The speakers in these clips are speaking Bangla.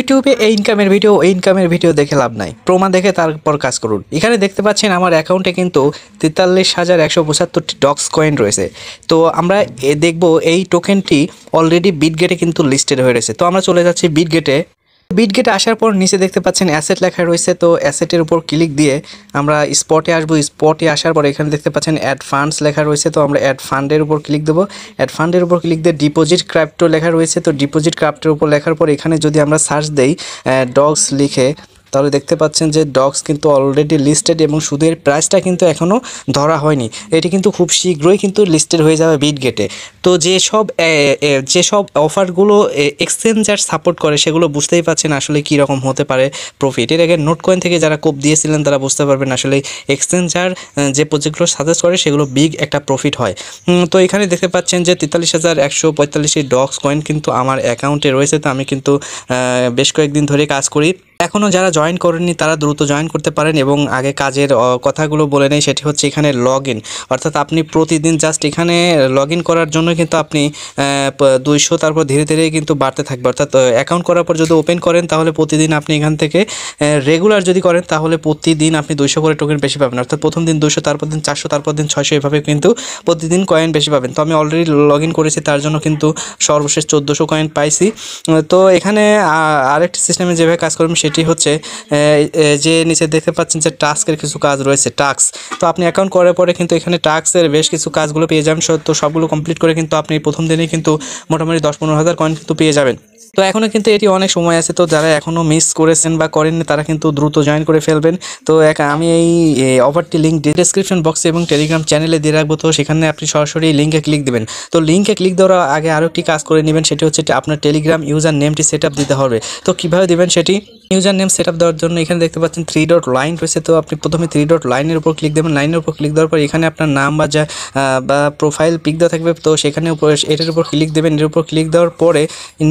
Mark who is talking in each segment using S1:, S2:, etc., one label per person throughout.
S1: ইউটিউবে এই ইনকামের ভিডিও দেখে লাভ নাই, প্রমাণ দেখে তারপর কাজ করুন। এখানে দেখতে পাচ্ছেন আমার অ্যাকাউন্টে কিন্তু 43,175টি ডক্স কয়েন রয়েছে। তো আমরা দেখব এই টোকেনটি অলরেডি বিটগেটে কিন্তু লিস্টেড হয়ে রয়েছে। তো আমরা চলে যাচ্ছি বিটগেটে আসার পর নিচে দেখতে পাচ্ছেন অ্যাসেট লেখা রয়েছে। তো অ্যাসেটের উপর ক্লিক দিয়ে আমরা স্পটে আসবো। স্পটে আসার পর এখানে দেখতে পাচ্ছেন অ্যাড ফান্ডস লেখা রয়েছে। তো আমরা অ্যাড ফান্ডের উপর ক্লিক দেবো। অ্যাড ফান্ডের উপর ক্লিক দিয়ে ডিপোজিট ক্রিপ্টো লেখা রয়েছে। তো ডিপোজিট ক্রিপ্টোর উপর লেখার পর এখানে যদি আমরা সার্চ দেই ডগস লিখে, তাহলে দেখতে পাচ্ছেন যে ডগস কিন্তু অলরেডি লিস্টেড এবং সুদের প্রাইসটা কিন্তু এখনও ধরা হয়নি। এটি কিন্তু খুব শীঘ্রই কিন্তু লিস্টেড হয়ে যাবে বিটগেটে। তো যেসব অফারগুলো এক্সচেঞ্জার সাপোর্ট করে সেগুলো বুঝতেই পাচ্ছেন আসলে কী রকম হতে পারে প্রফিট। এর আগে নোট কয়েন থেকে যারা কোপ দিয়েছিলেন তারা বুঝতে পারবেন আসলে এক্সচেঞ্জার যে প্রজেক্টগুলো সাজেস্ট করে সেগুলো বিগ একটা প্রফিট হয়। তো এখানে দেখতে পাচ্ছেন যে 43,145টি ডগস কয়েন কিন্তু আমার অ্যাকাউন্টে রয়েছে। তো আমি কিন্তু বেশ কয়েকদিন ধরে কাজ করি। এখনও যারা জয়েন করেননি তারা দ্রুত জয়েন করতে পারেন এবং আগে কাজের কথাগুলো বলে নেই। সেটি হচ্ছে এখানে লগ ইন, অর্থাৎ আপনি প্রতিদিন জাস্ট এখানে লগ ইন করার জন্য কিন্তু আপনি 200 তারপর ধীরে ধীরে কিন্তু বাড়তে থাকবে। অর্থাৎ অ্যাকাউন্ট করার পর যদি ওপেন করেন তাহলে প্রতিদিন আপনি এখান থেকে রেগুলার যদি করেন তাহলে প্রতিদিন আপনি 200 করে টোকেন বেশি পাবেন। অর্থাৎ প্রথম দিন 200, তারপর দিন 400, তারপর দিন 600, এভাবে কিন্তু প্রতিদিন কয়েন বেশি পাবেন। তো আমি অলরেডি লগ ইন করেছি, তার জন্য কিন্তু সর্বশেষ 1400 কয়েন পাইছি। তো এখানে আরেকটি সিস্টেমে যেভাবে কাজ করবেন সেটি হচ্ছে যে নিচে দেখতে পাচ্ছেন যে টাস্কের কিছু কাজ রয়েছে, টাস্ক। তো আপনি অ্যাকাউন্ট করার পরে কিন্তু এখানে টাস্কের বেশ কিছু কাজগুলো পেয়ে যাবেন। তো সবগুলো কমপ্লিট করে কিন্তু আপনি প্রথম দিনেই কিন্তু মোটামুটি 10-15 হাজার কয়েন কিন্তু পেয়ে যাবেন। তো এখনও কিন্তু এটি অনেক সময় আছে। তো যারা এখনও মিস করেছেন বা করেননি তারা কিন্তু দ্রুত জয়েন করে ফেলবেন। তো আমি এই অফারটি লিঙ্ক ডেসক্রিপশন বক্সে এবং টেলিগ্রাম চ্যানেলে দিয়ে রাখবো। তো সেখানে আপনি সরাসরি লিঙ্কে ক্লিক দেবেন। তো লিঙ্কে ক্লিক দেওয়ার আগে আরও একটি কাজ করে নেবেন, সেটি হচ্ছে আপনার টেলিগ্রাম ইউজার নেমটি সেট আপ দিতে হবে। তো কীভাবে দেবেন সেটি, ইউজার নেম সেট আপ দেওয়ার জন্য এখানে দেখতে পাচ্ছেন 3 ডট লাইন রয়েছে। তো আপনি প্রথমে 3 ডট লাইনের উপর ক্লিক দেবেন। লাইনের উপর ক্লিক দেওয়ার পর এখানে আপনার নাম বা প্রোফাইল পিক দেওয়া থাকবে। তো সেখানে এটার উপর ক্লিক দেবেন। এর উপর ক্লিক দেওয়ার পরে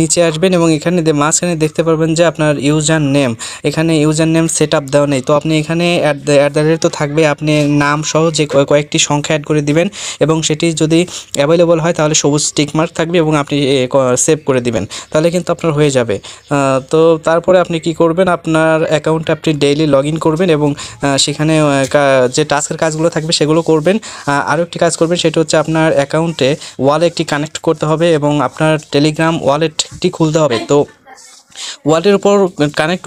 S1: নিচে আসবেন এবং এখানে মাঝখানে দেখতে পারবেন যে আপনার ইউজার নেম, এখানে ইউজার নেম সেট আপ দেওয়া নেই। তো আপনি এখানে অ্যাট দ্য রেট তো থাকবে, আপনি নাম সহ যে কয়েকটি সংখ্যা অ্যাড করে দিবেন এবং সেটি যদি অ্যাভেলেবল হয় তাহলে সবুজ টিক মার্ক থাকবে এবং আপনি সেভ করে দিবেন, তাহলে কিন্তু আপনার হয়ে যাবে। তো তারপরে আপনি কি করবেন, আপনার অ্যাকাউন্টে আপনি ডেইলি লগ ইন করবেন এবং সেখানে যে টাস্কের কাজগুলো থাকবে সেগুলো করবেন। আরও একটি কাজ করবেন, সেটা হচ্ছে আপনার অ্যাকাউন্টে ওয়ালেটটি কানেক্ট করতে হবে এবং আপনার টেলিগ্রাম ওয়ালেটটি খুলতে হবে। তো ওয়ালেটের উপর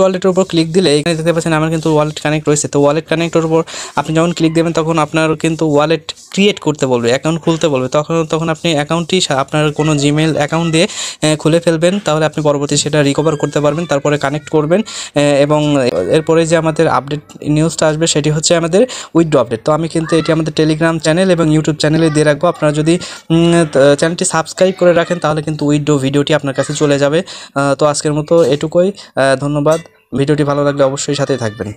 S1: ওয়ালেটের উপর ক্লিক দিলে এখানে দেখতে পাচ্ছেন আমার কিন্তু ওয়ালেট কানেক্ট রয়েছে। তো ওয়ালেট কানেক্টের উপর আপনি যখন ক্লিক দেবেন তখন আপনার কিন্তু ওয়ালেট ক্রিয়েট করতে বলবে, অ্যাকাউন্ট খুলতে বলবে। তখন আপনি অ্যাকাউন্টটি আপনার কোনো জিমেল অ্যাকাউন্ট দিয়ে খুলে ফেলবেন, তাহলে আপনি পরবর্তী সেটা রিকভার করতে পারবেন। তারপরে কানেক্ট করবেন এবং এরপরে যে আমাদের আপডেট নিউজটা আসবে সেটি হচ্ছে আমাদের উইথড্র আপডেট। তো আমি কিন্তু এটি আমাদের টেলিগ্রাম চ্যানেল এবং ইউটিউব চ্যানেলে দিয়ে রাখবো। আপনারা যদি চ্যানেলটি সাবস্ক্রাইব করে রাখেন তাহলে কিন্তু উইথড্র ভিডিওটি আপনার কাছে চলে যাবে। তো আজকের মতো এটুকুই, ধন্যবাদ। ভিডিওটি ভালো লাগলে অবশ্যই সাথে থাকবেন।